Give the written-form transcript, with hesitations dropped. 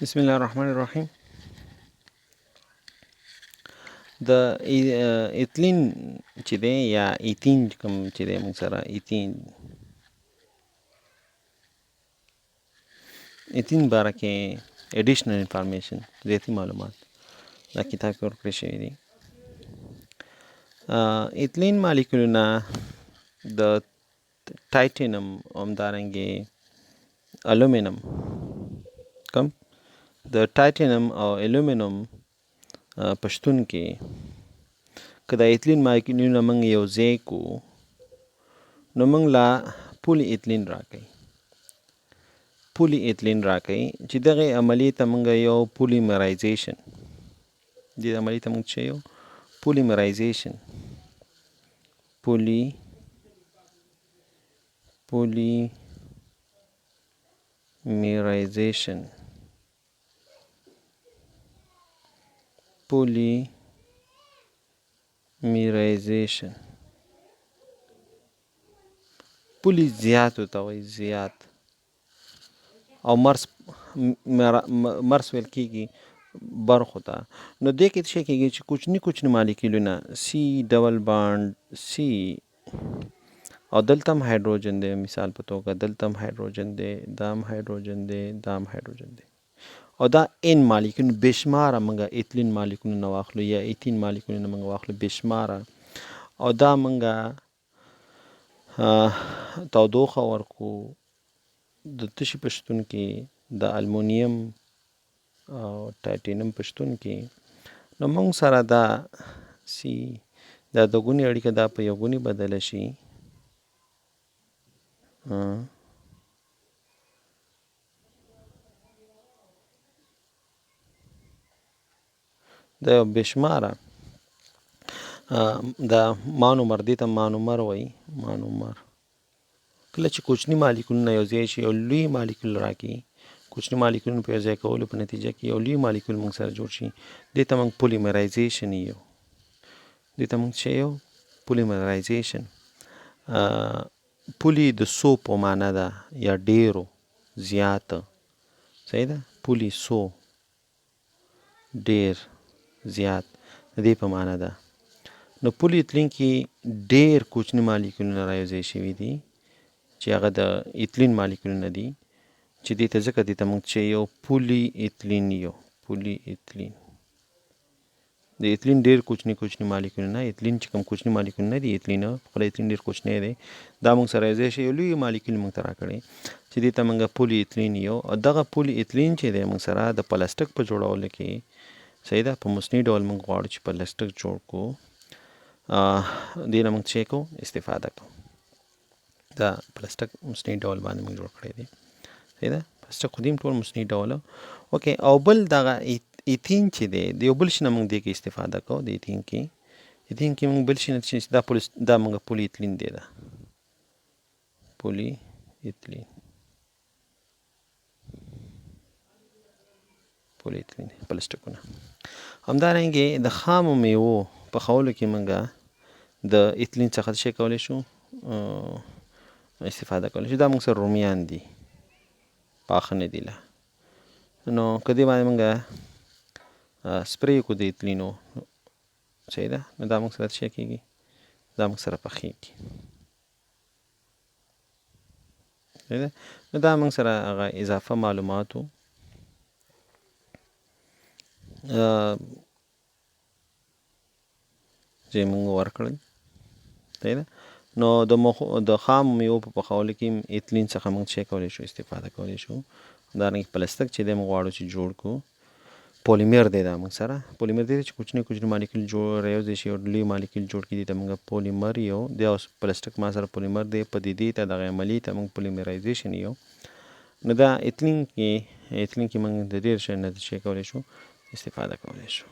بسم الله الرحمن الرحیم. د ایتلین چې دی یا ایتین کوم چې دی موږ سره ایتین باره کې ایډیشنل انفارمیشن زیاتي معلومات دا کتاب کې ورکړی شوي دي. ایتلین مالیکولونه د ټایټینم همدارنګې الومینم کوم د ټایټینم او الومینم په شتون کې که د ایتلین مالیکولونه موږ یو ځای کړو نو موږ لا پولی ایتلین راکوي چې دغه عملیې ته موږ یو پولیمرایزیشن دې عملیې ته موږ چې یو پولیمرایزیشن پولی زیات ورته وایي زیات او مرس ویل کېږي برخو ته. نو دې کې څه کېږي چې کوچني مالیکولونه سی ډبل بانډ سی او دلته هم هایدروجن دی، مثال په توګه دلته هم هایدروجن دی، دا هم هایدروجن دی، دا هم هایدروجن دی او دا ان مالیکولونه بېشماره موږ ایتلین مالیکولونه واخلو یا ایتین مالیکولونه موږ واخلو بېشماره او دا موږ تودوخه ورکو د تشي په شتون کې د المونیم او ټایټینم په شتون کې نو موږ سره دا سی دا د ګونې اړیکه دا په یو ګونې بدله شي دا یو بېشماره دا مانومر دې ته مانومر وایي کله چې کوچني مالیکولونه یو ځای شي یو لوی مالیکول راکړي کوچني مالیکولونه په یو ځای کولو په نتیجه کې یو لوی مالیکول موږ سره جوړ شي دې ته موږ پولیمرایزیشن یو پولیمرایزیشن پولی د سو په معنا ده یا ډیرو زیات صحیح ده پولی سو ډیر زیات د دې په معنا ده. نو پولی ایتلین کې ډیر کوچني مالیکولونه را یو ځای شوي دي چې هغه د ایتلین مالیکولونه دي چې دې ته ځکه دې ته موږ چې یو پولی ایتلین د ایتلین ډیر کوچني مالیکولونه ایتلین چې کوم کوچني مالیکولونه دي ایتلین خپله ایتلین ډیر کوچنی دی دا موږ سره یو ځای شي یو لوی مالیکول موږ ته راکړی چې دې ته موږ پولی ایتلین یو او دغه پولی ایتلین چې دی موږ سره د پلاستیک په جوړولو کې صحیح ده په مصنوعي ډول موږ غواړو چې پلاستیک جوړ کړو دې نه موږ څه کوو استفاده کوو دا پلاستیک مصنوعي ډول باندې موږ جوړ کړی دی صحیح ده پلاستیک خو دې هم ټول مصنوعي ډول اوکې او بل دغه ایتین چې دی د یو بل شي نه موږ دې کې استفاده کوو د ایتین کې موږ بل شي نه چې دا موږ پولی ایتلین دی دا پولی ایتلین پلاستیکونه همدارنګې د خامو میوو پخولو کې موږ د ایتلین څخه څه کولی شو استفاده کولی شو دا موږ سره رومیان دي پاخه نه دي لا نو که دې باندې موږ سپری کو د ایتلینو صحیح ده نو دا موږ سره څه کېږي دا موږ سره پخېږي صحیح ده نو دا موږ سره هغه اضافه معلوماتو چې موږ ورکړل صحیح ده نو د خام میوو په پخولو کې ایتلین څخه موږ څه کولی شو استفاده کولی شو همدارنګې پلاستیک چې دی موږ غواړو چې جوړ کړو پولیمر دی دا موږ سره پولیمر دی چې کوچني مالیکول یو ځای شي یو لوی مالیکول جوړ کړي دي ته موږ پولیمر یو دی او پلاستیک ما سره پولیمر دی په دې ته دغه عملیې ته موږ پولیمرایزیشن یو نو دا ایتلین کې موږ د ډېر شیانو نه څه کولی شو استفاده کولی شو.